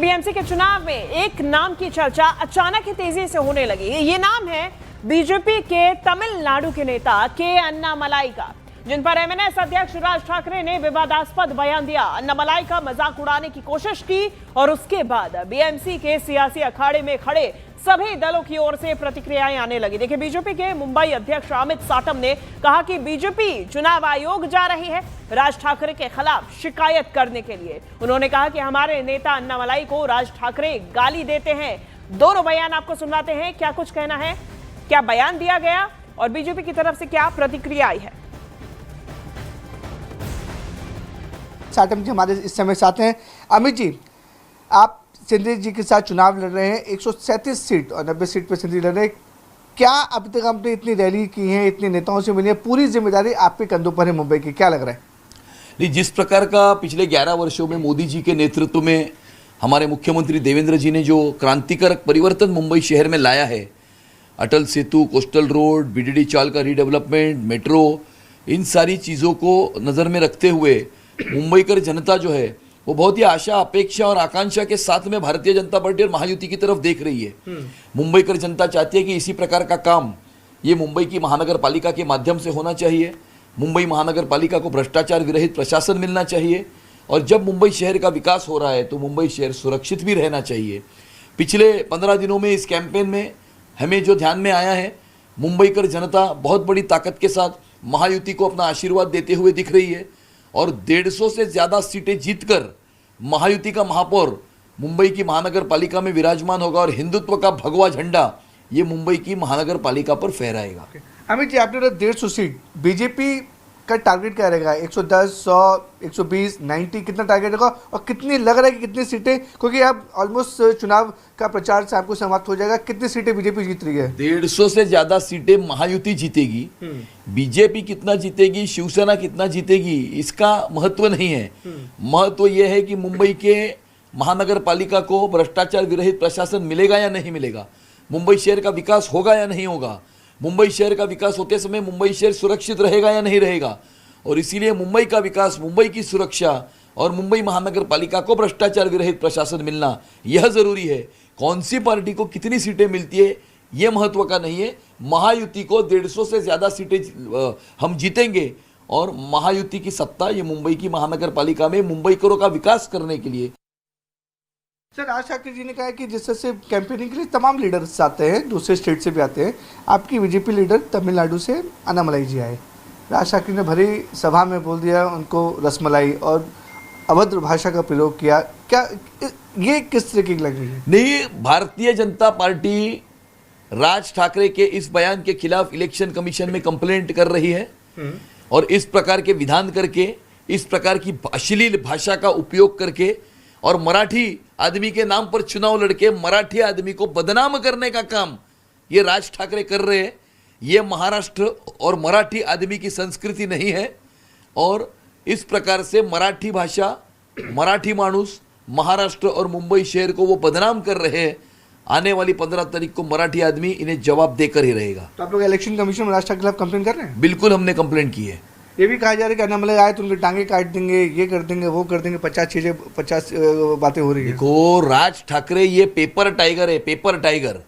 BMC के चुनाव में एक नाम की चर्चा अचानक ही तेजी से होने लगी। ये नाम है बीजेपी के तमिलनाडु के नेता के अन्नामलाई का, जिन पर एमएनएस अध्यक्ष राज ठाकरे ने विवादास्पद बयान दिया। अन्नामलाई का मजाक उड़ाने की कोशिश की और उसके बाद बीएमसी के सियासी अखाड़े में खड़े सभी दलों की ओर से प्रतिक्रियाएं आने लगी। देखिए, बीजेपी के मुंबई अध्यक्ष अमित साटम ने कहा कि बीजेपी चुनाव आयोग जा रही है राज ठाकरे के खिलाफ शिकायत करने के लिए। उन्होंने कहा कि हमारे नेता अन्नामलाई को राज ठाकरे गाली देते हैं। दोनों बयान आपको सुनवाते हैं, क्या कुछ कहना है, क्या बयान दिया गया और बीजेपी की तरफ से क्या प्रतिक्रिया आई है। साटम जी हमारे इस समय साथ हैं। अमित जी, आप सिंधी जी के साथ चुनाव लड़ रहे हैं, 137 सीट और 90 सीट पर सिंधी लड़ रहे हैं। क्या अभी तक आपने इतनी रैली की है, इतने नेताओं से मिली है, पूरी जिम्मेदारी आपके कंधों पर है मुंबई की, क्या लग रहा है? नहीं, जिस प्रकार का पिछले 11 वर्षों में मोदी जी के नेतृत्व में हमारे मुख्यमंत्री देवेंद्र जी ने जो क्रांतिकारक परिवर्तन मुंबई शहर में लाया है, Atal Setu, coastal road, VDD चाल का रीडेवलपमेंट, मेट्रो, इन सारी चीज़ों को नज़र में रखते हुए मुंबई कर जनता जो है वो बहुत ही आशा, अपेक्षा और आकांक्षा के साथ में भारतीय जनता पार्टी और महायुति की तरफ देख रही है। मुंबई कर जनता चाहती है कि इसी प्रकार का काम ये मुंबई की महानगर पालिका के माध्यम से होना चाहिए। मुंबई महानगर पालिका को भ्रष्टाचार विरहित प्रशासन मिलना चाहिए और जब मुंबई शहर का विकास हो रहा है तो मुंबई शहर सुरक्षित भी रहना चाहिए। पिछले 15 दिनों में इस कैंपेन में हमें जो ध्यान में आया है, मुंबई कर जनता बहुत बड़ी ताकत के साथ महायुति को अपना आशीर्वाद देते हुए दिख रही है और 150 से ज़्यादा सीटें जीतकर महायुति का महापौर मुंबई की महानगर पालिका में विराजमान होगा और हिंदुत्व का भगवा झंडा ये मुंबई की महानगर पालिका पर फहराएगा। अमित जी, आपने 150 सीट, बीजेपी का टारगेट क्या रहेगा? 110, 100, 120, 90 कितना टारगेट होगा और कितनी लग रहा है कि कितनी सीटें, क्योंकि अब ऑलमोस्ट चुनाव का प्रचार से आपको समाप्त हो जाएगा, कितनी सीटें बीजेपी जीत रही है? 150 से ज्यादा सीटें महायुति जीतेगी। बीजेपी कितना जीतेगी, शिवसेना कितना जीतेगी, इसका महत्व नहीं है। महत्व यह है कि मुंबई के महानगर पालिका को भ्रष्टाचार विरहित प्रशासन मिलेगा या नहीं मिलेगा, मुंबई शहर का विकास होगा या नहीं होगा, मुंबई शहर का विकास होते समय मुंबई शहर सुरक्षित रहेगा या नहीं रहेगा। और इसीलिए मुंबई का विकास, मुंबई की सुरक्षा और मुंबई महानगर पालिका को भ्रष्टाचार विरहित प्रशासन मिलना यह जरूरी है। कौन सी पार्टी को कितनी सीटें मिलती है ये महत्व का नहीं है। महायुति को 150 से ज़्यादा सीटें हम जीतेंगे और महायुति की सत्ता ये मुंबई की महानगर पालिका में मुंबईकरों का विकास करने के लिए। सर, राज ठाकरे जी ने कहा कि जिस तरह से कैंपेनिंग के लिए तमाम लीडर्स आते हैं, दूसरे स्टेट से भी आते हैं, आपकी बीजेपी लीडर तमिलनाडु से अन्नामलाई जी आए, राज ठाकरे ने भरी सभा में बोल दिया उनको रसमलाई और अभद्र भाषा का प्रयोग किया। क्या ये किस तरह की लग रही है? नहीं, भारतीय जनता पार्टी राज ठाकरे के इस बयान के खिलाफ इलेक्शन कमीशन में कंप्लेंट कर रही है और इस प्रकार के विधान करके, इस प्रकार की अश्लील भाषा का उपयोग करके और मराठी आदमी के नाम पर चुनाव लड़के मराठी आदमी को बदनाम करने का काम ये राज ठाकरे कर रहे हैं। ये महाराष्ट्र और मराठी आदमी की संस्कृति नहीं है और इस प्रकार से मराठी भाषा, मराठी मानुस, महाराष्ट्र और मुंबई शहर को वो बदनाम कर रहे हैं। आने वाली 15 तारीख को मराठी आदमी इन्हें जवाब देकर ही रहेगा। तो आप लोग इलेक्शन कमीशन में राज ठाकरे के खिलाफ कंप्लेंट कर रहे हैं? बिल्कुल, हमने कंप्लेंट की है। ये भी कहा जा रहा है कि अन्नामलाई आए तो उनके टांगे काट देंगे, ये कर देंगे, वो कर देंगे, 50 चीजें 50 बातें हो रही है। देखो, राज ठाकरे ये पेपर टाइगर है, पेपर टाइगर।